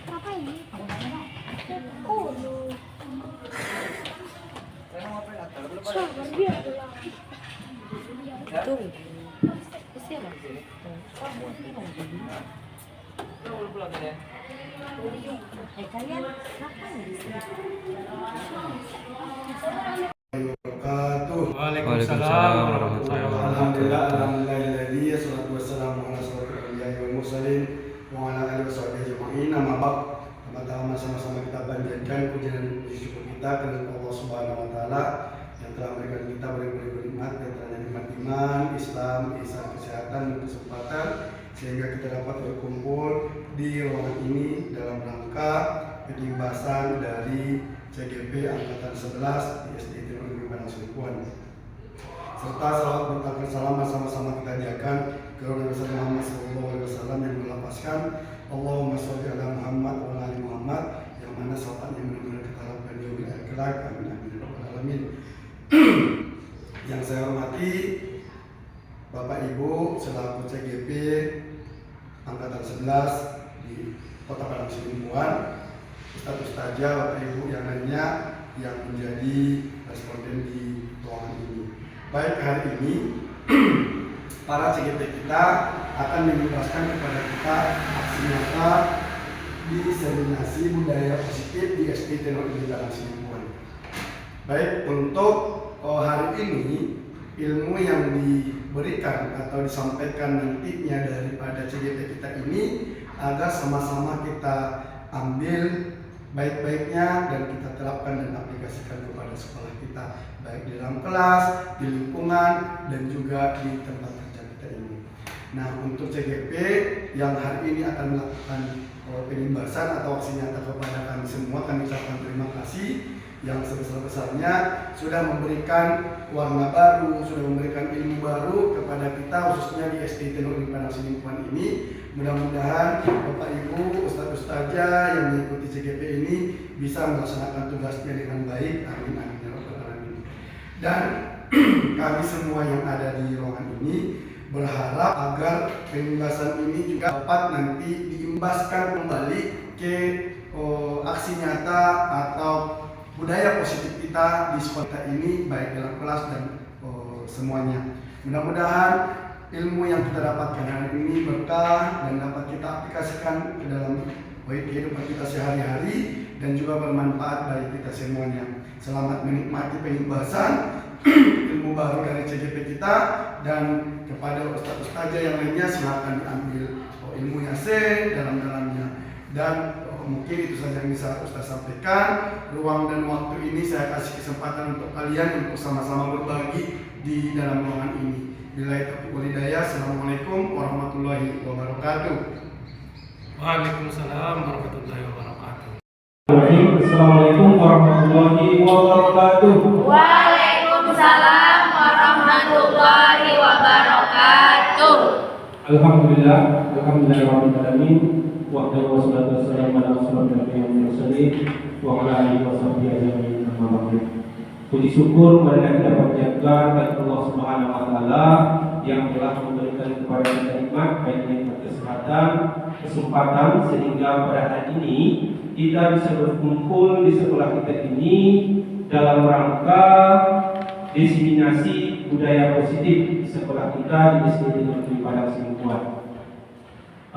Apa ini? Oh, Tunggu. Siapa? Kalian ngapain di sini? Waalaikumsalam warahmatullahi wabarakatuh. Alhamdulillah, alhamdulillahilladzi wassalatu wassalamu ala asyrofil anbiya'i wal mursalin wa ala alihi washabihi ajma'in. Amma ba'd. Pertama sama-sama kita panjatkan puji dan puji syukur kita kepada Allah Subhanahu wa taala yang telah memberikan kita berbagai nikmat, yang telah nikmat iman, Islam, ihsan, kesehatan dan kesempatan sehingga kita dapat berkumpul di ruangan ini dalam rangka penyimbasan dari CGP Angkatan 11 di SD Negeri Padang Sidempuan. Serta salawat berkat salam sama-sama kita hadirkan kepada Rasul Muhammad SAW yang melafazkan Allahumma sholli ala Muhammad wa ala ali Muhammad, yang mana salawatnya benar-benar kita harapkan di akhirat kelak. Amin amin ya rabbal alamin. Yang saya hormati Bapak Ibu selaku CGP Angkatan 11 di Kota Padang Sidempuan, Ustadz Ustazah, Bapak Ibu yang lainnya yang menjadi responden di ruangan ini. Baik, hari ini para CGP kita akan menjelaskan kepada kita aksi nyata diseminasi budaya positif di SD Negeri Padang Sidempuan. Baik, untuk hari ini ilmu yang diberikan atau disampaikan nantinya daripada CGP kita ini agar sama-sama kita ambil baik-baiknya dan kita terapkan dan aplikasikan kepada sekolah kita, baik di dalam kelas, di lingkungan, dan juga di tempat kerja kita ini. Nah, untuk CGP yang hari ini akan melakukan penimbasan atau aksi nyata kepada kami semua, kami ucapkan terima kasih yang sebesar-besarnya sudah memberikan warna baru, sudah memberikan ilmu baru kepada kita khususnya di SD Negeri Padang Sidempuan ini. Mudah-mudahan Bapak Ibu, Ustadz Ustazah yang mengikuti CGP ini bisa melaksanakan tugasnya dengan baik. Amin amin ya rabbal alamin. Dan kami semua yang ada di ruangan ini berharap agar penimbasan ini juga dapat nanti diimbaskan kembali ke aksi nyata atau budaya positif kita di sekolah kita ini, baik dalam kelas dan semuanya. Mudah-mudahan ilmu yang kita dapatkan hari ini berkah dan dapat kita aplikasikan ke dalam kehidupan kita sehari-hari dan juga bermanfaat bagi kita semuanya. Selamat menikmati penimbasan ilmu baru dari CGP kita, dan kepada Ustadz Ustazah yang lainnya silakan diambil ilmunya dalam-dalamnya. Dan mungkin itu saja yang bisa Ustaz sampaikan. Ruang dan waktu ini saya kasih kesempatan untuk kalian untuk sama-sama berbagi di dalam ruangan ini. Billahi taufiq wal hidayah. Assalamualaikum warahmatullahi wabarakatuh. Waalaikumsalam warahmatullahi wabarakatuh. Assalamualaikum warahmatullahi wabarakatuh. Waalaikumsalam warahmatullahi wabarakatuh. Alhamdulillah, alhamdulillah alamin. Wahdahu wassalatu wassalamu ala asyrofil mursalin wa ala alihi washabihi ajma'in. Amma ba'du. Puji syukur marilah kita panjatkan kepada Allah Subhanahu wa taala yang telah memberikan kepada kita nikmat, baik nikmat kesehatan, kesempatan sehingga pada hari ini kita bisa berkumpul di sekolah kita ini dalam rangka diseminasi budaya positif di sekolah kita di SD Negeri Padang Sidempuan.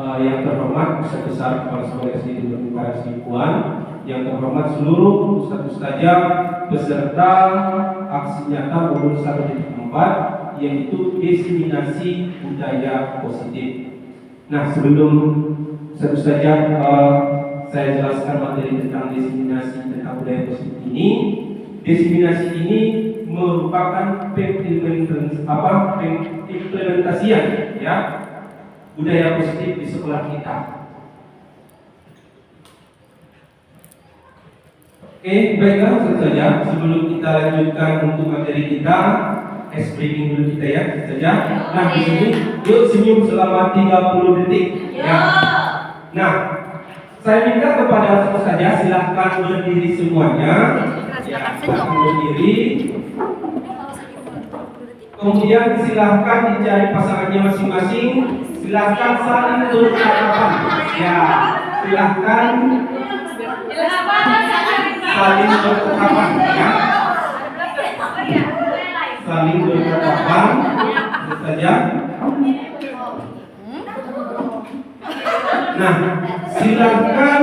Yang terhormat Ustaz Besar Kepala Sekolah SD Negeri Padang Sidempuan, yang terhormat seluruh Ustaz Ustazah beserta aksi nyata umur 1.4 yaitu diseminasi budaya positif. Nah, sebelum Ustaz Ustazah saya jelaskan materi tentang diseminasi tentang budaya positif ini. Diseminasi ini merupakan pengimplementasian ya budaya positif di sekolah kita. Oke, baiklah saja. Sebelum kita lanjutkan untuk materi kita, ice breaking dulu kita ya saja. Nah, di sini yuk senyum selama 30 detik. Ya. Nah, saya minta kepada saja silahkan berdiri semuanya. Ya, berdiri. Kemudian silahkan dicari pasangannya masing-masing. Silahkan saling berhadapan. Ya. silahkan saling bertatapan ya. Saling bertatapan saja. Nah, silahkan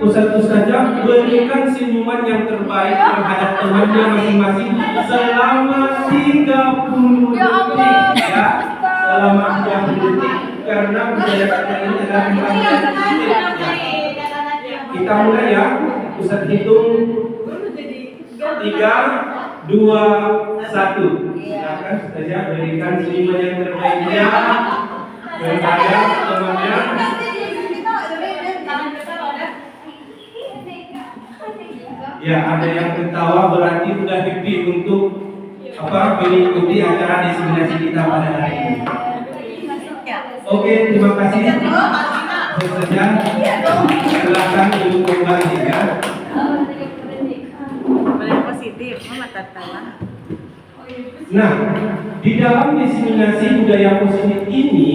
ustaz-ustazah berikan senyuman yang terbaik terhadap temannya masing-masing selama 30 detik ya. Selama 30 detik karena budaya kita ini adalah pembagian positif ya. Kita mulai ya. Ustaz hitung 3, 2, 1. Silakan ustazah berikan senyuman yang terbaiknya kepada temannya. Ya, ada yang ketawa berarti sudah happy untuk mengikuti acara diseminasi kita pada hari ini. Oke, terima kasih. Saja silakan duduk kembali ya. Paling positif, mama tertawa. Nah, di dalam diseminasi budaya positif ini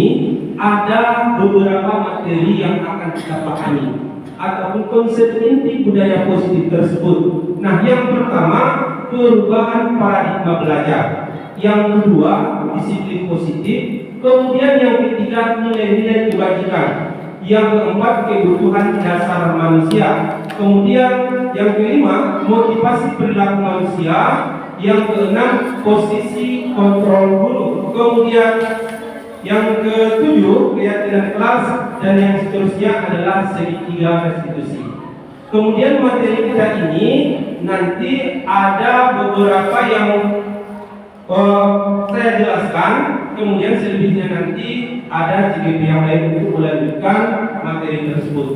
ada beberapa materi yang akan kita pahami ataupun konsep inti budaya positif tersebut. Nah, yang pertama perubahan paradigma belajar, yang kedua disiplin positif, kemudian yang ketiga nilai-nilai kebajikan, yang keempat kebutuhan dasar manusia, kemudian yang kelima motivasi perilaku manusia, yang keenam posisi kontrol guru, kemudian yang ketujuh keyakinan kelas, dan yang seterusnya adalah segitiga restitusi. Kemudian materi kita ini nanti ada beberapa yang saya jelaskan, kemudian selebihnya nanti ada CGP yang lain untuk melanjutkan materi tersebut.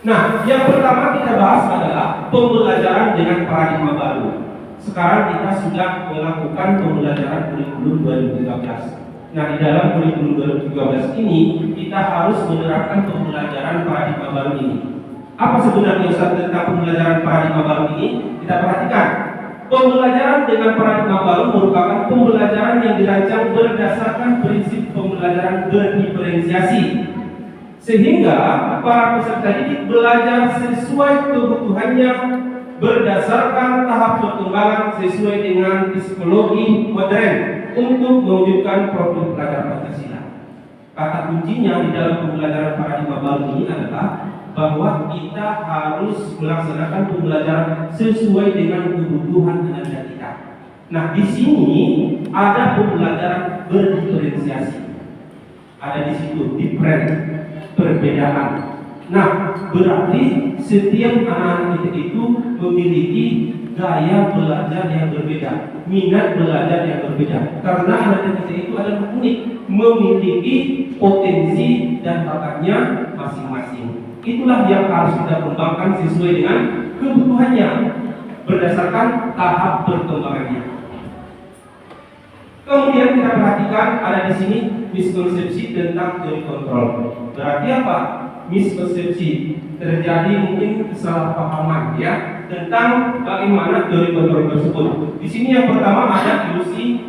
Nah, yang pertama kita bahas adalah pembelajaran dengan paradigma baru. Sekarang kita sudah melakukan pembelajaran kurikulum 2013. Nah, di dalam kurikulum 2013 ini kita harus menerapkan pembelajaran paradigma baru ini. Apa sebenarnya Ustaz tentang pembelajaran paradigma baru ini? Kita perhatikan. Pembelajaran dengan paradigma baru merupakan pembelajaran yang dirancang berdasarkan prinsip pembelajaran berdiferensiasi. Sehingga para peserta didik belajar sesuai kebutuhannya berdasarkan tahap perkembangan sesuai dengan psikologi modern untuk mewujudkan profil pelajar Pancasila. Kata kuncinya di dalam pembelajaran paradigma baru ini adalah bahwa kita harus melaksanakan pembelajaran sesuai dengan kebutuhan tenaga kita. Nah, di sini ada pembelajaran berdiferensiasi. Ada di situ different, perbedaan. Nah, berarti setiap anak-anak kita itu memiliki gaya belajar yang berbeda, minat belajar yang berbeda. Karena anak-anak kita itu adalah unik, memiliki potensi dan bakatnya masing-masing. Itulah yang harus kita kembangkan sesuai dengan kebutuhannya berdasarkan tahap perkembangannya. Kemudian kita perhatikan ada di sini miskonsepsi tentang teori kontrol. Berarti apa? Miskonsepsi, terjadi mungkin kesalahpahaman ya tentang bagaimana teori kontrol tersebut. Di sini yang pertama ada ilusi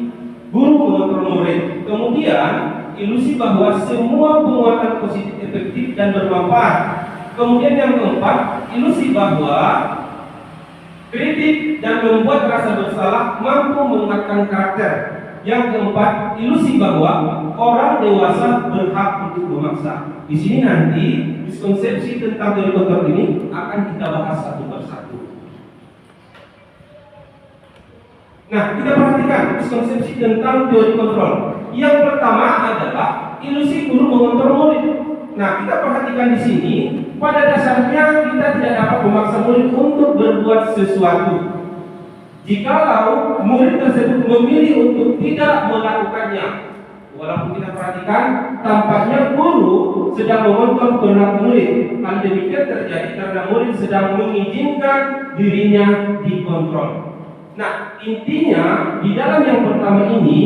guru mengontrol murid. Kemudian ilusi bahwa semua penguatan positif efektif dan bermanfaat. Kemudian yang keempat, ilusi bahwa kritik dan membuat rasa bersalah mampu menguatkan karakter. Yang keempat, ilusi bahwa orang dewasa berhak untuk memaksa. Di sini nanti miskonsepsi tentang teori kontrol ini akan kita bahas satu persatu. Nah, kita perhatikan miskonsepsi tentang teori kontrol. Yang pertama adalah ilusi guru mengontrol murid. Nah, kita perhatikan di sini, pada dasarnya kita tidak dapat memaksa murid untuk berbuat sesuatu. Jikalau murid tersebut memilih untuk tidak melakukannya, walaupun kita perhatikan tampaknya guru sedang mengontrol perilaku murid. Hal demikian terjadi karena murid sedang mengizinkan dirinya dikontrol. Nah, intinya di dalam yang pertama ini,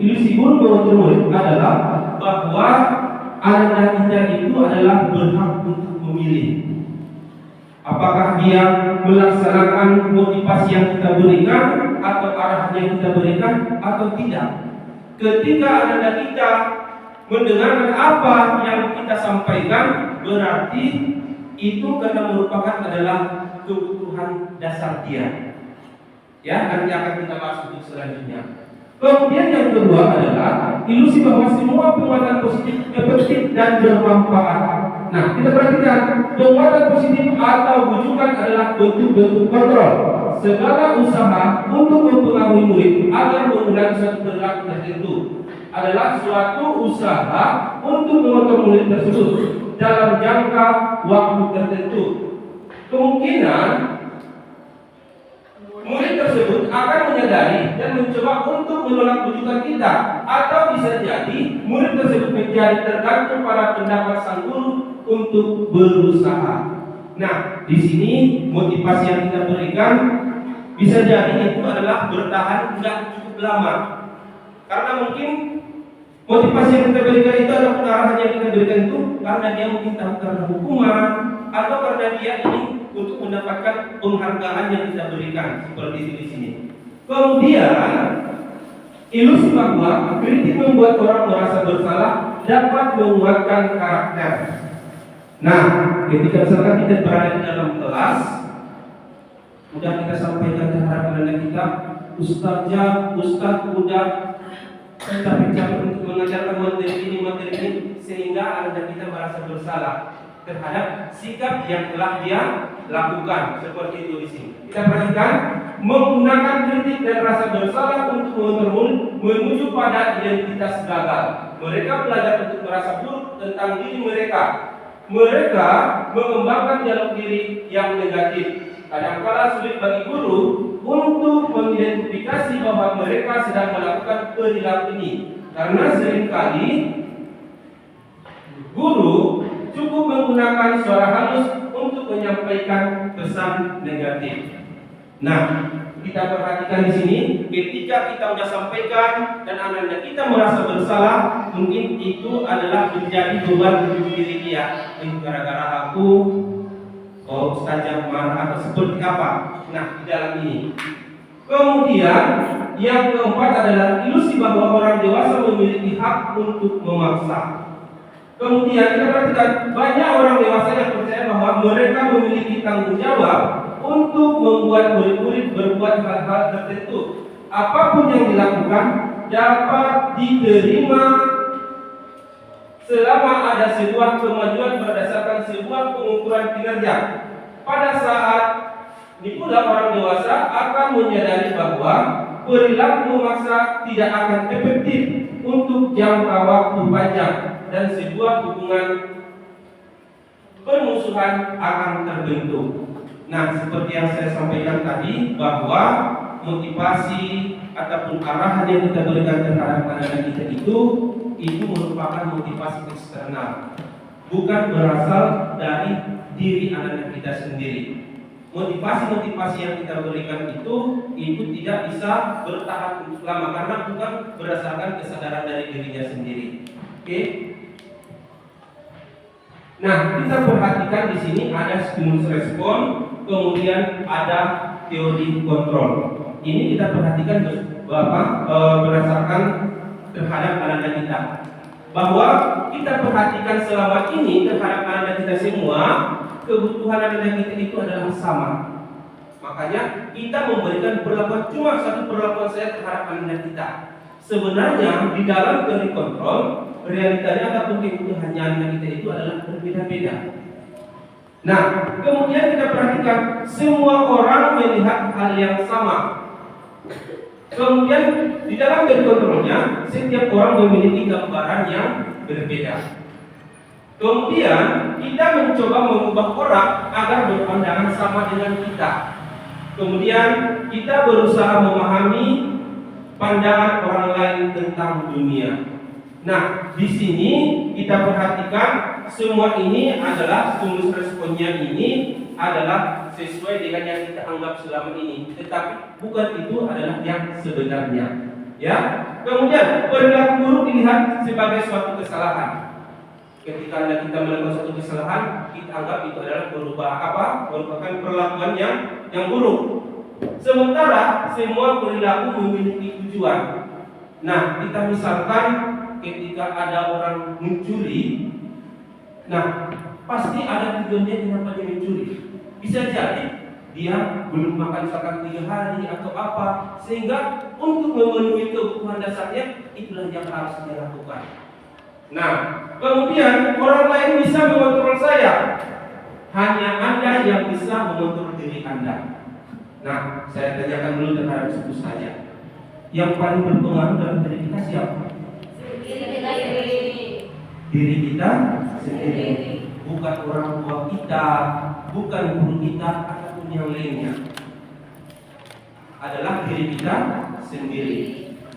ilusi guru mengontrol murid adalah bahwa anak kita itu adalah berhak untuk memilih. Apakah dia melaksanakan motivasi yang kita berikan atau arahan yang kita berikan atau tidak. Ketika anak kita mendengarkan apa yang kita sampaikan, berarti itu karena merupakan adalah kebutuhan dasar dia. Ya, nanti akan kita bahas untuk selanjutnya. Kemudian yang kedua adalah ilusi bahwa semua penguatan positif efektif dan bermanfaat. Nah, kita perhatikan penguatan positif atau bujukan adalah bentuk-bentuk kontrol segala usaha untuk mempengaruhi murid agar menggunakan suatu perilaku tertentu adalah suatu usaha untuk mengontrol murid tersebut dalam jangka waktu tertentu. Kemungkinan murid tersebut akan menyadari dan mencoba untuk menolak bujukan kita, atau bisa jadi murid tersebut menjadi tergantung pada pendapat sang guru untuk berusaha. Nah, di sini motivasi yang kita berikan bisa jadi itu adalah bertahan tidak cukup lama, karena mungkin motivasi yang kita berikan itu adalah pengarahan yang kita berikan itu karena dia mungkin tahu karena hukuman atau karena dia ingin untuk mendapatkan penghargaan yang kita berikan seperti di sini. Kemudian ilusi bahwa kritik membuat orang merasa bersalah dapat menguatkan karakter. Nah, ketika misalkan kita berada di dalam kelas, udah kita sampaikan terhadap anak kita, Ustaz udah capek-capek untuk mengajarkan materi ini sehingga anak kita merasa bersalah terhadap sikap yang telah dia lakukan, seperti itu di sini. Kita perhatikan menggunakan kritik dan rasa bersalah untuk menuju pada identitas gagal. Mereka belajar untuk merasa buruk tentang diri mereka. Mereka mengembangkan dialog diri yang negatif. Kadang-kala sulit bagi guru untuk mengidentifikasi bahwa mereka sedang melakukan perilaku ini, karena seringkali guru cukup menggunakan suara halus untuk menyampaikan pesan negatif. Nah, kita perhatikan di sini, ketika kita sudah sampaikan dan anak-anak kita merasa bersalah, mungkin itu adalah menjadi beban hidup diri dia. Gara-gara aku, ustazah marah atau seperti apa? Nah, di dalam ini. Kemudian yang keempat adalah ilusi bahwa orang dewasa memiliki hak untuk memaksa. Kemudian kita perhatikan banyak orang dewasa yang percaya bahwa mereka memiliki tanggung jawab untuk membuat murid-murid berbuat hal-hal tertentu. Apapun yang dilakukan dapat diterima selama ada sebuah kemajuan berdasarkan sebuah pengukuran kinerja. Pada saat itulah orang dewasa akan menyadari bahwa perilaku memaksa tidak akan efektif untuk jangka waktu panjang dan sebuah hubungan permusuhan akan terbentuk. Nah, seperti yang saya sampaikan tadi, bahwa motivasi ataupun arahan yang kita berikan terhadap anak-anak kita itu merupakan motivasi eksternal, bukan berasal dari diri anak-anak kita sendiri. Motivasi-motivasi yang kita berikan itu tidak bisa bertahan untuk lama karena bukan berdasarkan kesadaran dari dirinya sendiri. Oke? Nah, kita perhatikan di sini ada stimulus respon, kemudian ada teori kontrol. Ini kita perhatikan berdasarkan terhadap anak-anak kita, bahwa kita perhatikan selama ini terhadap anak-anak kita semua, kebutuhan anak-anak kita itu adalah sama. Makanya kita memberikan perlakuan cuma satu perlakuan saya terhadap anak-anak kita. Sebenarnya di dalam teori kontrol, realitanya ataupun kebutuhannya anak kita itu adalah berbeda-beda. Nah, kemudian kita perhatikan semua orang melihat hal yang sama. Kemudian di dalam teori kontrolnya, setiap orang memiliki gambaran yang berbeda. Kemudian kita mencoba mengubah orang agar berpandangan sama dengan kita. Kemudian kita berusaha memahami pandangan orang lain tentang dunia. Nah, di sini kita perhatikan semua ini adalah stimulus responnya ini adalah sesuai dengan yang kita anggap selama ini, tetapi bukan itu adalah yang sebenarnya. Ya. Kemudian perilaku buruk dilihat sebagai suatu kesalahan. Ketika kita melakukan suatu kesalahan, kita anggap itu adalah merupakan perlakuan yang buruk. Sementara semua perilaku memiliki tujuan. Nah, kita misalkan ketika ada orang mencuri, nah pasti ada tujuannya kenapa dia mencuri. Bisa jadi dia belum makan misalkan 3 hari atau apa, sehingga untuk memenuhi kebutuhan dasarnya itulah yang harus dia lakukan. Nah, kemudian orang lain bisa mengontrol saya, hanya Anda yang bisa mengontrol diri Anda. Nah, saya tanyakan dulu terhadap suku saya, yang paling berpengaruh dalam diri kita siapa? Diri kita sendiri, bukan orang tua kita, bukan guru kita, ataupun yang lainnya. Adalah diri kita sendiri.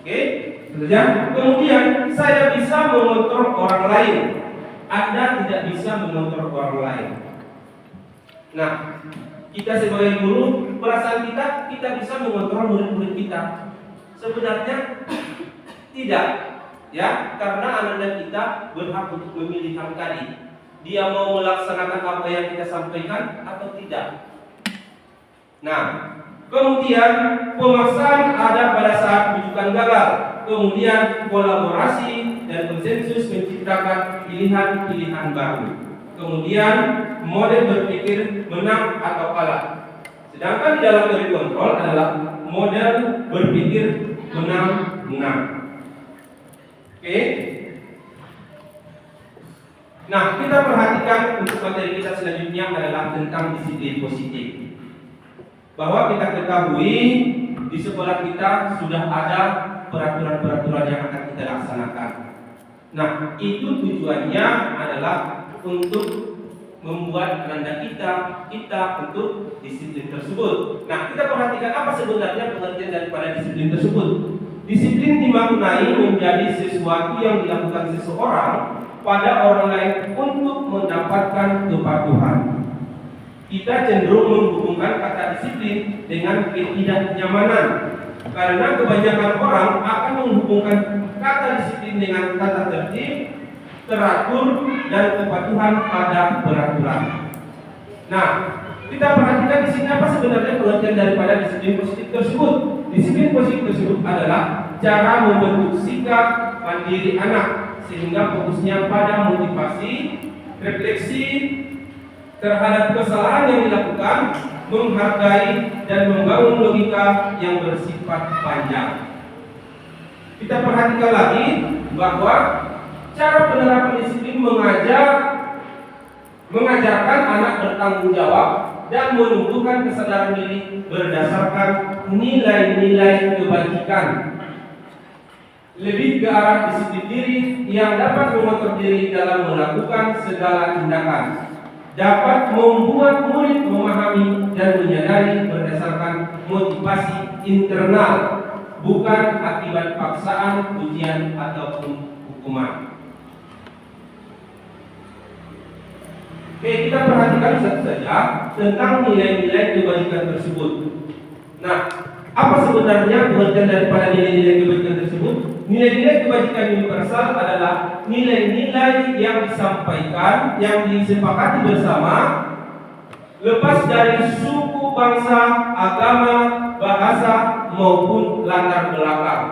Oke? Kemudian saya bisa mengontrol orang lain, Anda tidak bisa mengontrol orang lain. Nah, kita sebagai guru, perasaan kita bisa mengontrol murid-murid kita. Sebenarnya tidak, ya, karena anak-anak kita berhak untuk memilih tadi. Dia mau melaksanakan apa yang kita sampaikan atau tidak. Nah, kemudian pemaksaan ada pada saat rujukan gagal. Kemudian kolaborasi dan konsensus menciptakan pilihan-pilihan baru. Kemudian model berpikir menang atau kalah. Sedangkan di dalam teori kontrol adalah model berpikir menang-menang. Oke? Nah, kita perhatikan untuk materi kita selanjutnya adalah tentang disiplin positif. Bahwa kita ketahui di sekolah kita sudah ada peraturan-peraturan yang akan kita laksanakan. Nah, itu tujuannya adalah untuk membuat tanda kita untuk disiplin tersebut. Nah, kita perhatikan apa sebenarnya pengertian daripada disiplin tersebut. Disiplin dimaknai menjadi sesuatu yang dilakukan seseorang pada orang lain untuk mendapatkan kepatuhan. Kita cenderung menghubungkan kata disiplin dengan ketidaknyamanan, karena kebanyakan orang akan menghubungkan kata disiplin dengan tata tertib, teratur, dan kepatuhan pada peraturan. Nah, kita perhatikan di sini apa sebenarnya pengertian daripada disiplin positif tersebut. Disiplin positif tersebut adalah cara membentuk sikap mandiri anak sehingga fokusnya pada motivasi, refleksi terhadap kesalahan yang dilakukan, menghargai dan membangun logika yang bersifat panjang. Kita perhatikan lagi bahwa cara penerapan disiplin mengajarkan anak bertanggung jawab dan menumbuhkan kesadaran diri berdasarkan nilai-nilai kebajikan. Lebih ke arah disiplin diri yang dapat mengatur diri dalam melakukan segala tindakan, dapat membuat murid memahami dan menyadari berdasarkan motivasi internal, bukan akibat paksaan, ujian ataupun hukuman. Oke, kita perhatikan satu saja tentang nilai-nilai kebajikan tersebut. Nah, apa sebenarnya pengertian daripada nilai-nilai kebajikan tersebut? Nilai-nilai kebajikan universal adalah nilai-nilai yang disampaikan, yang disepakati bersama, lepas dari suku, bangsa, agama, bahasa, maupun latar belakang.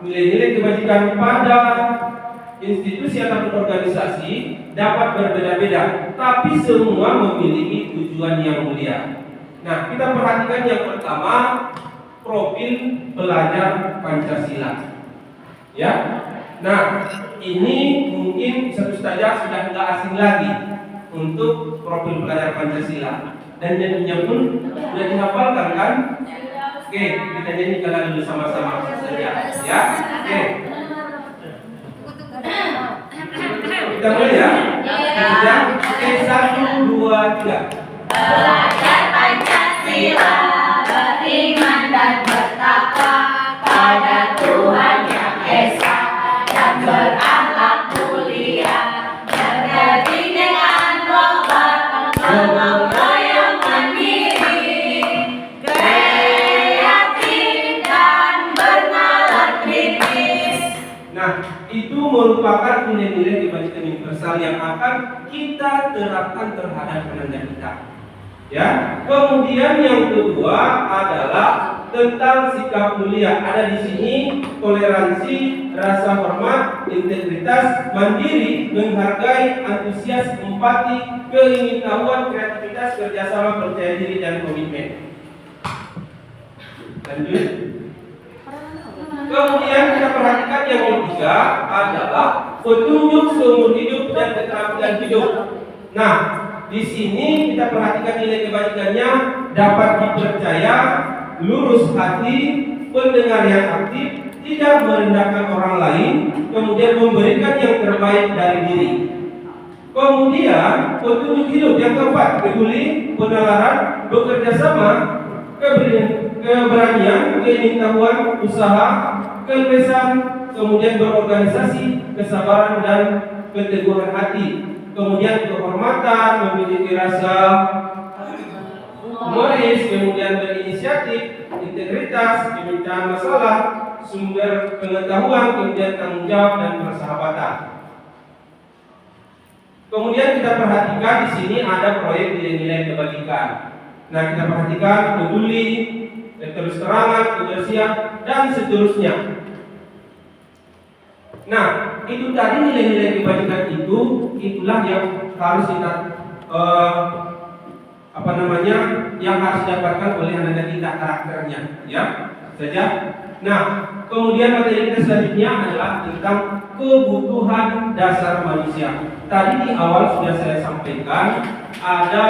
Nilai-nilai kebajikan pada institusi ataupun organisasi dapat berbeda-beda, tapi semua memiliki tujuan yang mulia. Nah, kita perhatikan yang pertama, profil pelajar Pancasila. Ya, nah ini mungkin satu saja sudah tidak asing lagi untuk profil pelajar Pancasila, dan nyanyinya pun sudah dihafalkan kan? Oke, kita nyanyikan dulu sama-sama saja. Ya, oke. Kita mulai ya. Oke, 1, 2, 3. Belajar Pancasila, beriman dan bertakwa pada Tuhan Yang Esa, dan berakhlak mulia, berdiri dengan kokoh, gotong royong mandiri, kreatif dan bernalar kritis. Nah, itu merupakan nilai-nilai kebajikan universal yang akan kita terapkan terhadap penanda kita. Ya, kemudian yang kedua adalah tentang sikap mulia. Ada di sini toleransi, rasa hormat, integritas, mandiri, menghargai, antusias, empati, keingintahuan, kreativitas, kerjasama, percaya diri, dan komitmen. Lanjut. Kemudian kita perhatikan yang ketiga adalah petunjuk seumur hidup dan keterampilan hidup. Nah, di sini kita perhatikan nilai kebaikannya: dapat dipercaya, lurus hati, pendengar yang aktif, tidak merendahkan orang lain, kemudian memberikan yang terbaik dari diri. Kemudian petunjuk hidup yang keempat: peduli, penalaran, bekerja sama, keberanian, keingintahuan, usaha, kebebasan, kemudian berorganisasi, kesabaran, dan keteguhan hati. Kemudian kehormatan, memiliki rasa humoris, kemudian berinisiatif, integritas, pemecahan masalah, sumber pengetahuan, kemudian tanggung jawab, dan persahabatan. Kemudian kita perhatikan di sini ada proyek nilai-nilai kebajikan. Nah, kita perhatikan peduli, terus terangan, kebersihan, dan seterusnya. Nah, itu tadi nilai-nilai kebajikan itulah yang harus kita yang harus didapatkan oleh anak kita, karakternya, ya saja. Nah, kemudian materi kita selanjutnya adalah tentang kebutuhan dasar manusia. Tadi di awal sudah saya sampaikan ada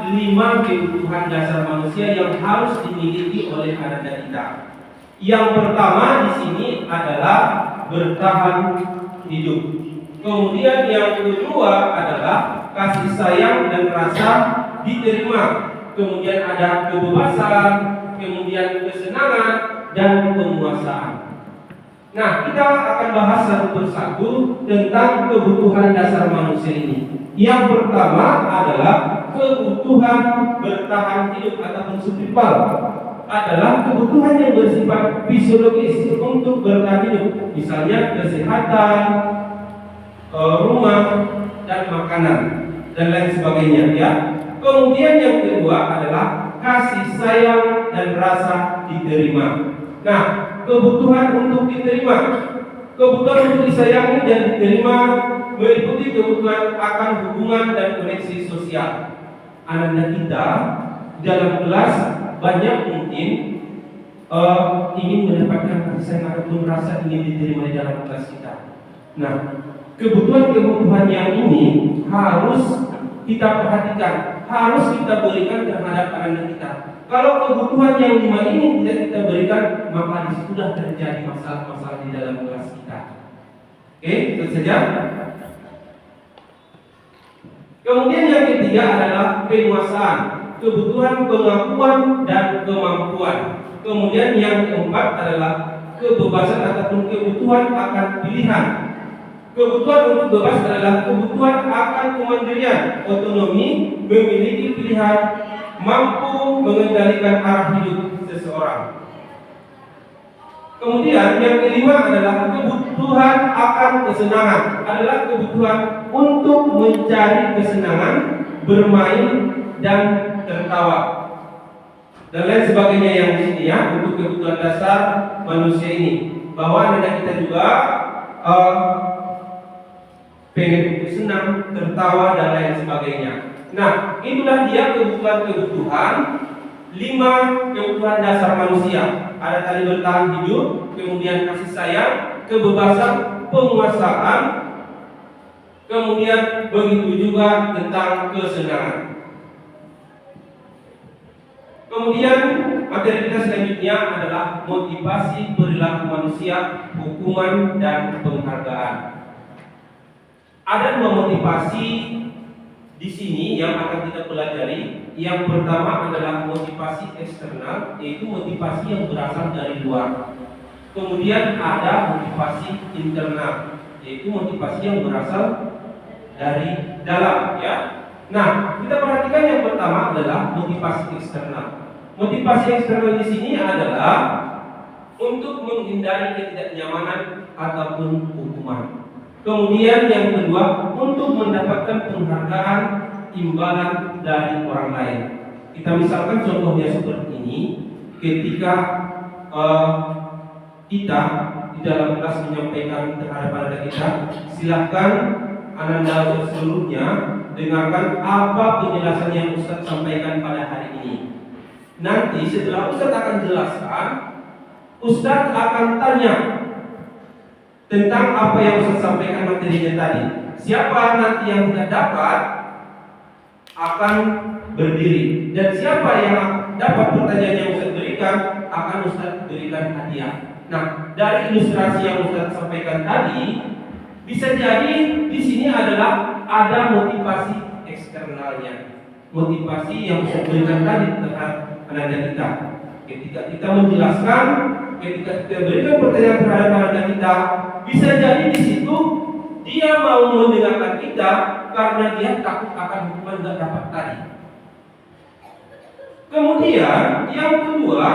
5 kebutuhan dasar manusia yang harus dimiliki oleh anak kita. Yang pertama di sini adalah bertahan hidup. Kemudian yang kedua adalah kasih sayang dan rasa diterima. Kemudian ada kebebasan, kemudian kesenangan, dan penguasaan. Nah, kita akan bahas satu persatu tentang kebutuhan dasar manusia ini. Yang pertama adalah kebutuhan bertahan hidup ataupun survival. Adalah kebutuhan yang bersifat fisiologis untuk bertahan hidup, misalnya kesehatan, rumah, dan makanan, dan lain sebagainya, ya. Kemudian yang kedua adalah kasih sayang dan rasa diterima. Nah, kebutuhan untuk diterima, kebutuhan untuk disayangi dan diterima meliputi kebutuhan akan hubungan dan koneksi sosial. Anak-anak kita dalam kelas banyak mungkin ingin mendapatkan kasih sayang ataupun rasa ingin diterima di dalam kelas kita. Nah, kebutuhan-kebutuhan yang ini harus kita perhatikan, harus kita berikan terhadap anak-anak kita. Kalau kebutuhan yang 5 ini tidak kita berikan, maka disitulah terjadi masalah-masalah di dalam kelas kita. Oke, itu saja. Kemudian yang ketiga adalah penguasaan, kebutuhan pengakuan dan kemampuan. Kemudian yang keempat adalah kebebasan ataupun kebutuhan akan pilihan. Kebutuhan untuk bebas adalah kebutuhan akan kemandirian, otonomi, memiliki pilihan, mampu mengendalikan arah hidup seseorang. Kemudian yang kelima adalah kebutuhan akan kesenangan, adalah kebutuhan untuk mencari kesenangan, bermain, dan tertawa, dan lain sebagainya yang di sini, ya, untuk kebutuhan dasar manusia ini. Bahwa anak kita juga pengen senang, tertawa, dan lain sebagainya. Nah, itulah dia kebutuhan-kebutuhan 5 kebutuhan dasar manusia. Ada tadi bertahan hidup, kemudian kasih sayang, kebebasan, penguasaan, kemudian begitu juga tentang kesenangan. Kemudian materi kita selanjutnya adalah motivasi perilaku manusia, hukuman, dan penghargaan. Ada 2 motivasi di sini yang akan kita pelajari. Yang pertama adalah motivasi eksternal, yaitu motivasi yang berasal dari luar. Kemudian ada motivasi internal, yaitu motivasi yang berasal dari dalam, ya. Nah, kita perhatikan yang pertama adalah motivasi eksternal. Motivasi eksternal di sini adalah untuk menghindari ketidaknyamanan ataupun hukuman. Kemudian yang kedua, untuk mendapatkan penghargaan, imbalan dari orang lain. Kita misalkan contohnya seperti ini, ketika kita di dalam kelas menyampaikan terhadap anak kita, silahkan Ananda seluruhnya dengarkan apa penjelasan yang Ustadz sampaikan pada hari ini. Nanti setelah Ustadz akan jelaskan, Ustadz akan tanya tentang apa yang Ustadz sampaikan materinya tadi. Siapa nanti yang tidak dapat akan berdiri, dan siapa yang dapat pertanyaan yang Ustadz berikan akan Ustadz berikan hadiah. Nah, dari ilustrasi yang Ustadz sampaikan tadi, bisa jadi di sini adalah ada motivasi eksternalnya, motivasi yang Ustadz berikan tadi terhadap anak kita. Ketika kita menjelaskan, ketika kita berikan pertanyaan terhadap anak kita, bisa jadi di situ dia mau mendengarkan kita karena dia takut akan hukuman tidak dapat tadi. Kemudian yang kedua,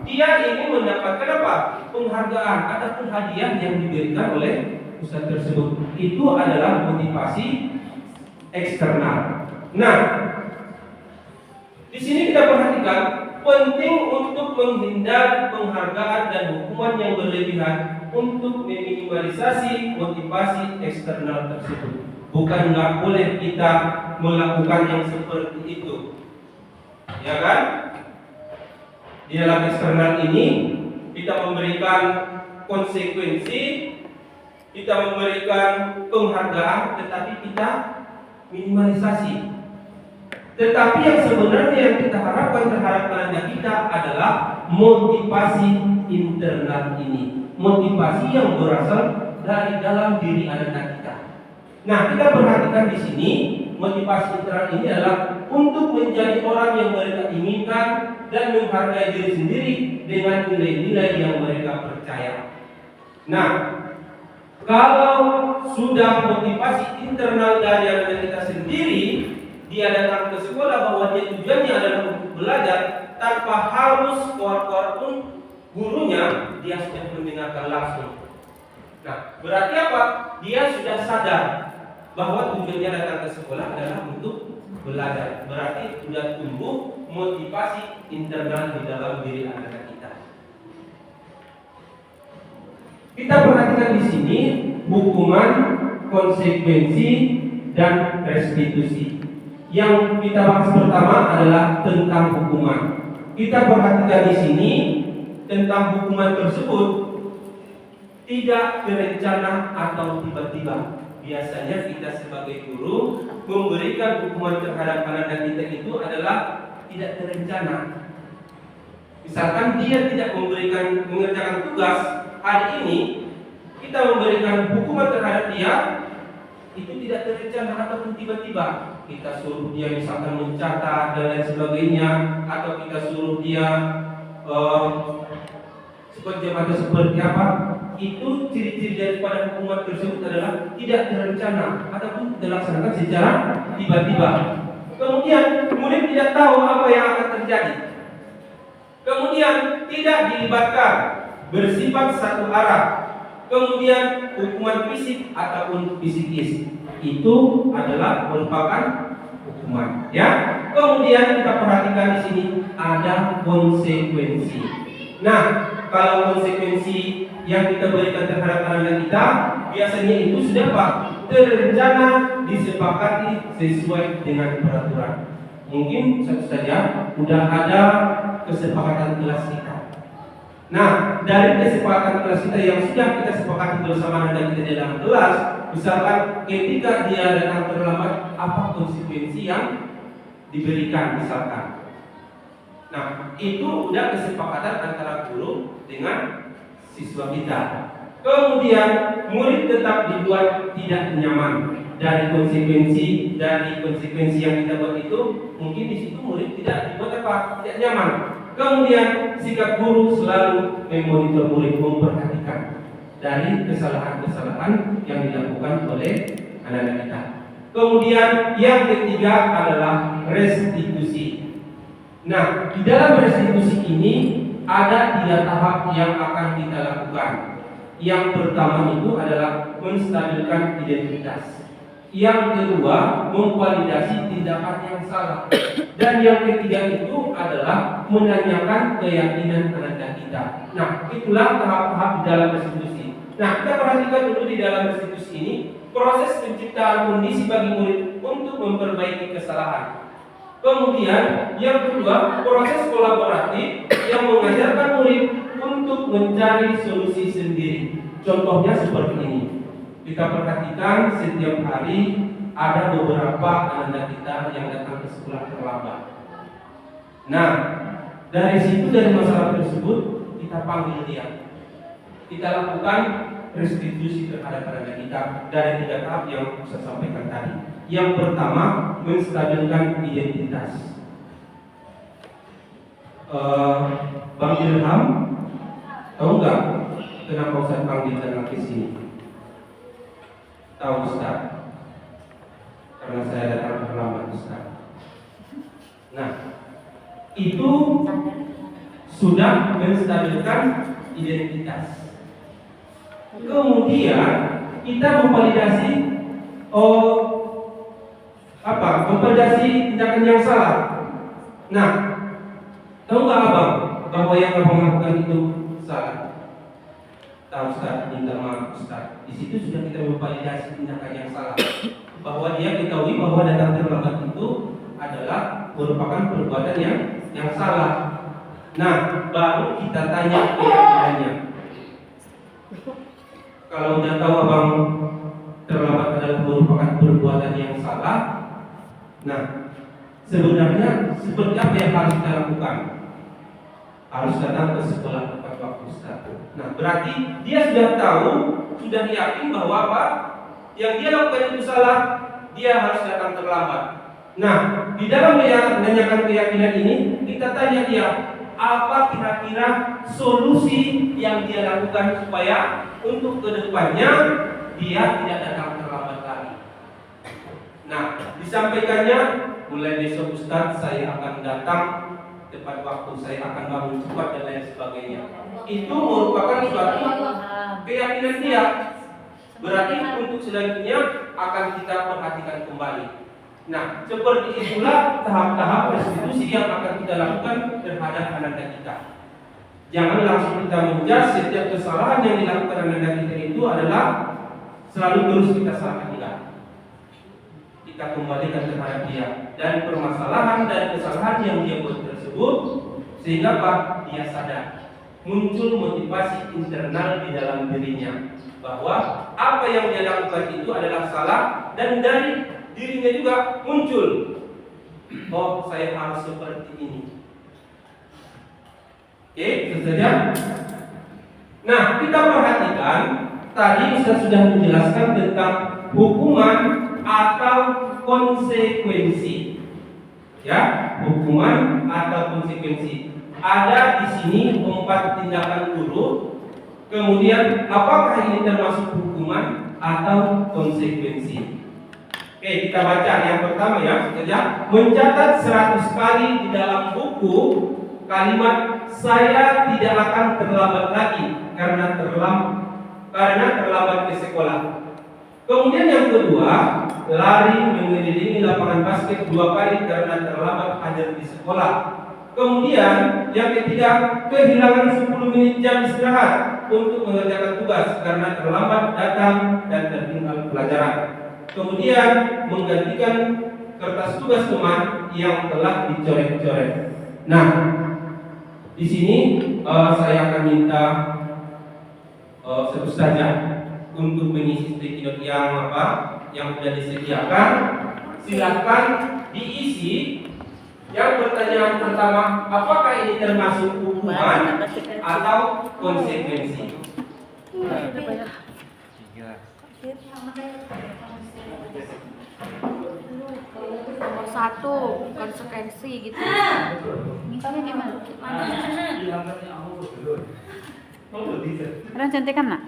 dia ingin mendapatkan apa? Penghargaan ataupun hadiah yang diberikan oleh ustadz tersebut. Itu adalah motivasi eksternal. Nah, di sini kita perhatikan penting untuk menghindari penghargaan dan hukuman yang berlebihan untuk meminimalisasi motivasi eksternal tersebut. Bukan nggak boleh kita melakukan yang seperti itu, ya kan? Di dalam eksternal ini kita memberikan konsekuensi, kita memberikan penghargaan, tetapi kita minimalisasi. Tetapi yang sebenarnya yang kita harapkan terhadap anak kita adalah motivasi internal ini, motivasi yang berasal dari dalam diri anak kita. Nah, kita perhatikan di sini motivasi internal ini adalah untuk menjadi orang yang mereka inginkan dan menghargai diri sendiri dengan nilai-nilai yang mereka percaya. Nah, kalau sudah motivasi internal dari anak kita sendiri, dia datang ke sekolah bahwa dia tujuannya adalah untuk belajar tanpa harus keluar pun gurunya, dia sudah mendengarkan langsung. Nah, berarti apa? Dia sudah sadar bahwa tujuannya datang ke sekolah adalah untuk belajar. Berarti sudah tumbuh motivasi internal di dalam diri anak kita. Kita perhatikan di sini hukuman, konsekuensi, dan restitusi. Yang kita bahas pertama adalah tentang hukuman. Kita perhatikan di sini tentang hukuman tersebut tidak terencana atau tiba-tiba. Biasanya kita sebagai guru memberikan hukuman terhadap anak kita itu adalah tidak terencana. Misalkan dia tidak mengerjakan tugas hari ini, kita memberikan hukuman terhadap dia, itu tidak terencana ataupun tiba-tiba. Kita suruh dia misalkan mencatat dan lain sebagainya, atau kita suruh dia seperti apa. Itu ciri-ciri daripada hukuman tersebut adalah tidak terencana ataupun dilaksanakan secara tiba-tiba. Kemudian murid tidak tahu apa yang akan terjadi. Kemudian tidak dilibatkan, bersifat satu arah. Kemudian hukuman fisik ataupun psikis itu adalah merupakan hukuman. Ya. Kemudian kita perhatikan di sini ada konsekuensi. Nah, kalau konsekuensi yang kita berikan terhadap anak kita biasanya itu sudah Pak terencana, disepakati sesuai dengan peraturan. Mungkin satu saja sudah ada kesepakatan kelas kita. Nah, dari kesepakatan kelas kita yang sudah kita sepakati bersama anak kita di dalam kelas, misalkan ketika dia datang terlambat, apa konsekuensi yang diberikan misalkan. Nah, itu udah kesepakatan antara guru dengan siswa kita. Kemudian murid tetap dibuat tidak nyaman dari konsekuensi yang kita buat itu. Mungkin di situ murid tidak dibuat apa? Tidak nyaman. Kemudian sikap guru selalu memonitor murid, memperhatikan dari kesalahan-kesalahan yang dilakukan oleh anak-anak kita. Kemudian yang ketiga adalah restitusi. Nah, di dalam restitusi ini ada 3 tahap yang akan kita lakukan. Yang pertama itu adalah menstabilkan identitas. Yang kedua, memvalidasi tindakan yang salah. Dan yang ketiga itu adalah menanyakan keyakinan Anda kita. Nah, itulah tahap-tahap di dalam restitusi. Nah, kita perhatikan dulu di dalam restitusi ini proses penciptaan kondisi bagi murid untuk memperbaiki kesalahan. Kemudian yang kedua, proses kolaboratif yang mengajarkan murid untuk mencari solusi sendiri. Contohnya seperti ini. Kita perhatikan setiap hari ada beberapa anak kita yang datang ke sekolah terlambat. Nah, dari situ, dari masalah tersebut kita panggil dia. Kita lakukan restitusi terhadap anak kita dari 3 tahap yang saya sampaikan tadi. Yang pertama, menstabilkan identitas. Bang Ilham, tahu nggak kenapa Ustaz panggil datang ke sini? Tahu Ustaz? Karena saya datang terlambat Ustaz. Nah, itu sudah menstabilkan identitas. Kemudian kita memvalidasi memvalidasi tindakan yang salah. Nah, tahu nggak abang bahwa yang abang lakukan itu salah? Tahu Ustaz, minta maaf Ustaz. Di situ sudah kita memvalidasi tindakan yang salah, bahwa dia ketahui bahwa datang terlambat itu adalah merupakan perbuatan yang salah. Nah, baru kita tanya keyakinannya. Kalau udah tahu abang terlambat adalah merupakan perbuatan yang salah, nah sebenarnya seperti apa yang harus kita lakukan? Harus datang ke sekolah tepat waktu Ustaz. Nah, berarti dia sudah tahu, sudah yakin bahwa apa yang dia lakukan itu salah, dia harus datang terlambat. Nah, di dalam menanyakan keyakinan ini, kita tanya dia, apa kira-kira solusi yang dia lakukan supaya untuk kedepannya dia tidak datang terlambat lagi. Nah, disampaikannya, mulai besok Ustaz saya akan datang tepat waktu, saya akan bangun cepat dan lain sebagainya. Itu merupakan suatu keyakinan dia. Berarti untuk selanjutnya akan kita perhatikan kembali. Nah, seperti itulah tahap-tahap restitusi yang akan kita lakukan terhadap anak kita. Jangan langsung kita menjudge setiap kesalahan yang dilakukan anak kita itu adalah selalu terus kita salahkan. Kita kembalikan terhadap dia dari permasalahan dan kesalahan yang dia buat tersebut, sehingga dia sadar, muncul motivasi internal di dalam dirinya bahwa apa yang dia lakukan itu adalah salah, dan dari dirinya juga muncul, oh saya harus seperti ini. Oke, itu saja. Nah, kita perhatikan tadi Ustaz sudah menjelaskan tentang hukuman atau konsekuensi. Ya, hukuman atau konsekuensi. Ada di sini 4 tindakan guru. Kemudian apakah ini termasuk hukuman atau konsekuensi? Oke, kita baca yang pertama ya, saja. Mencatat 100 kali di dalam buku kalimat saya tidak akan terlambat lagi karena terlambat ke sekolah. Kemudian yang kedua, lari mengelilingi lapangan basket 2 kali karena terlambat hadir di sekolah. Kemudian yang ketiga, kehilangan 10 menit jam istirahat untuk mengerjakan tugas karena terlambat datang dan tertinggal pelajaran. Kemudian menggantikan kertas tugas teman yang telah dicoret-coret. Nah, di sini saya akan minta sebut saja untuk mengisi sticky note yang sudah disediakan. Silakan diisi. Yang pertanyaan pertama, apakah ini termasuk hukuman atau konsekuensi? Nomor 1 konsekuensi gitu. Misalnya gimana? Kalian cantikan nak?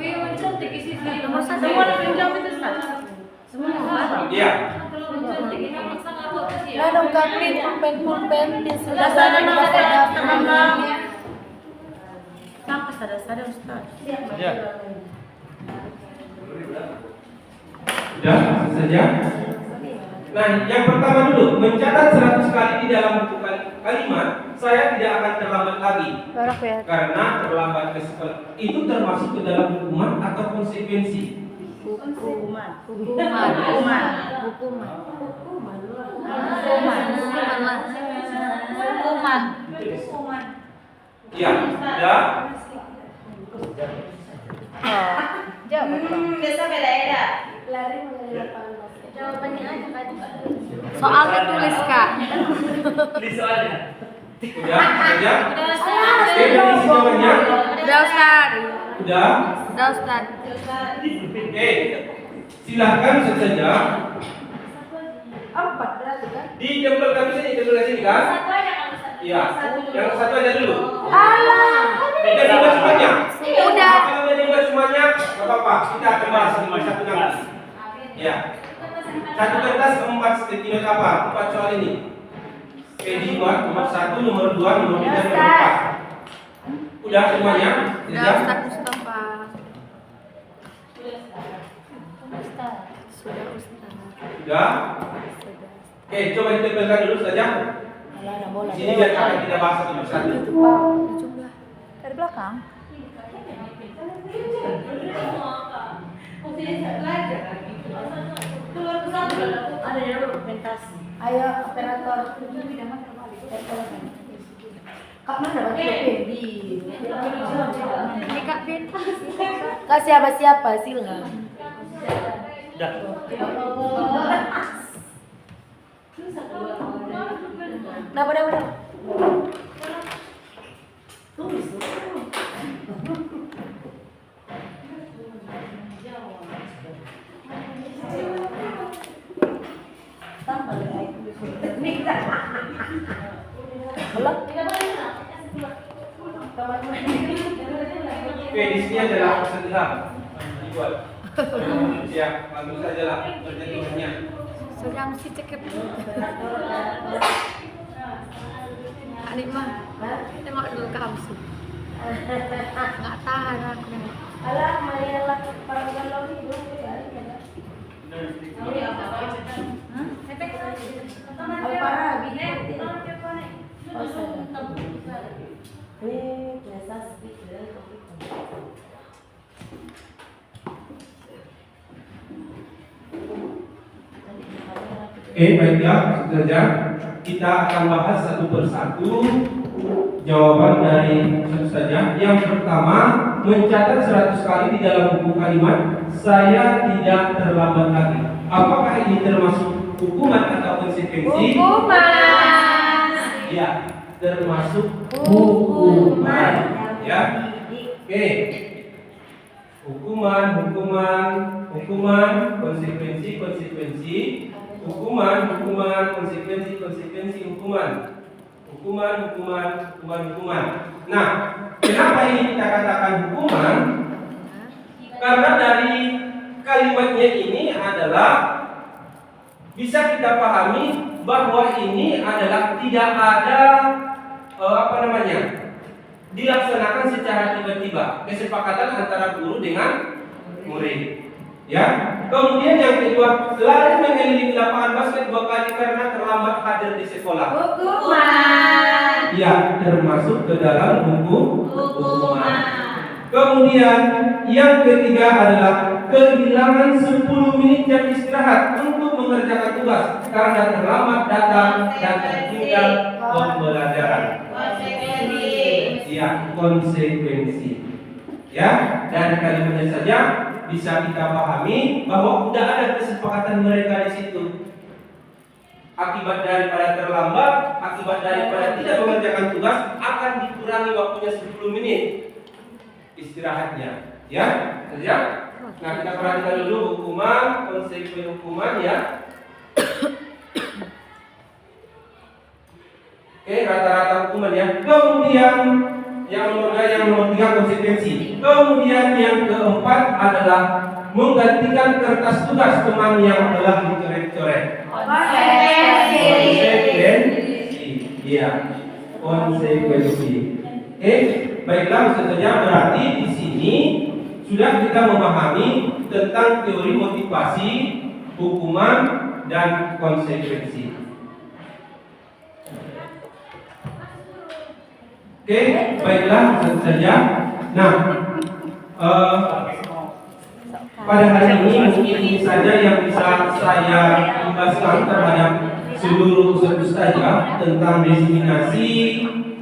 Wih, cantik isi. Nomor 1 semua yang jawab itu Ustaz. Semua. Iya. Lalu ungkapin pulpen di sebelah Dasar sana nama ada nama. Sampai sadar Ustaz. Ya. Sudah, langsung saja. Nah, yang pertama dulu, mencatat 100 kali di dalam buku kalimat, saya tidak akan terlambat lagi. Karena terlambat ke sekolah itu termasuk ke dalam hukuman atau konsekuensi? Hukuman. Ya, sudah. Soalnya tulis Kak. Sudah, saja. Oke, isi jawabannya. Udah Ustaz. Sudah. Udah Ustaz. Oke, silahkan saja. Di jempol kami saja, jempol sini kan? Iya, yang satu aja dulu. Tidak dibuat semuanya. Udah. Kalau tidak dibuat semuanya, nggak apa-apa. Kita akan bahas satu nanti. Ya. Satu kertas 4 statement apa? 4 soal ini. Oke, dibuat nomor 1, nomor 2, nomor 3, nomor 4. Udah semuanya? Udah Ustaz Mustafa. Sudah Ustaz. Sudah? Oke, coba ditempelkan dulu saja. Sini biar kami tidak bahas satu persatu. Jumlah. Dari belakang. Ada yang pentas. Ayo operator. Kak mana dapat di? Ini Kak Bin. Kak siapa silang. Kenapa udah? Oke, di sini adalah kesedihan. Dibuat. Ya, langsung saja lah perjanjiannya. Sudah mesti cekep. Anik mah. Tengok dulu ke Hamsu. Nggak tahan aku. Alah, Marialah para galau itu. Para gitu. Oke, baiklah, saja kita akan bahas satu persatu jawaban dari satu saja. Yang pertama, mencatat 100 kali di dalam buku kalimat, saya tidak terlambat lagi. Apakah ini termasuk hukuman atau konsekuensi? Hukuman. Ya, termasuk hukuman. Ya, oke. Hukuman, konsekuensi, hukuman, konsekuensi, hukuman. Nah, kenapa ini kita katakan hukuman? Karena dari kalimatnya ini adalah bisa kita pahami bahwa ini adalah tidak ada dilaksanakan secara tiba-tiba, kesepakatan antara guru dengan murid. Ya. Kemudian yang kedua, lari mengelilingi lapangan basket 2 kali karena terlambat hadir di sekolah. Hukuman. Ya, termasuk ke dalam hukuman. Kemudian yang ketiga adalah kehilangan 10 menit jam istirahat untuk mengerjakan tugas karena terlambat datang dan tertinggal pembelajaran. Ya, konsekuensi. Ya, dari kalimatnya saja bisa kita pahami bahwa tidak ada kesepakatan mereka di situ. Akibat daripada terlambat, akibat daripada tidak mengerjakan tugas akan dikurangi waktunya 10 menit istirahatnya. Ya, saja. Nah, kita perhatikan dulu hukuman, konsekuensi hukuman ya. Oke, rata-rata hukuman ya. Kemudian yang nomor 3 konsekuensi. Kemudian yang keempat adalah menggantikan kertas tugas teman yang telah dicoret-coret. Konsekuensi. Iya, konsekuensi. Baiklah, maksudnya berarti di sini sudah kita memahami tentang teori motivasi hukuman, dan konsekuensi. Oke, baiklah, tentu saja. Nah, pada hari ini mungkin ini saja yang bisa saya imbaskan terhadap seluruh ustazah tentang diseminasi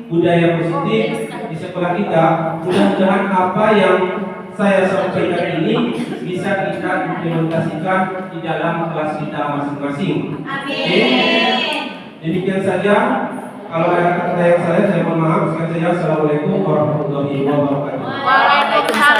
budaya positif di sekolah kita. Mudah-mudahan apa yang saya sampaikan ini bisa kita implementasikan di dalam kelas kita masing-masing. Oke? Demikian saja. Kalau ada kata yang saya mohon maaf. Sekian saja. Assalamualaikum warahmatullahi wabarakatuh. Waalaikumsalam.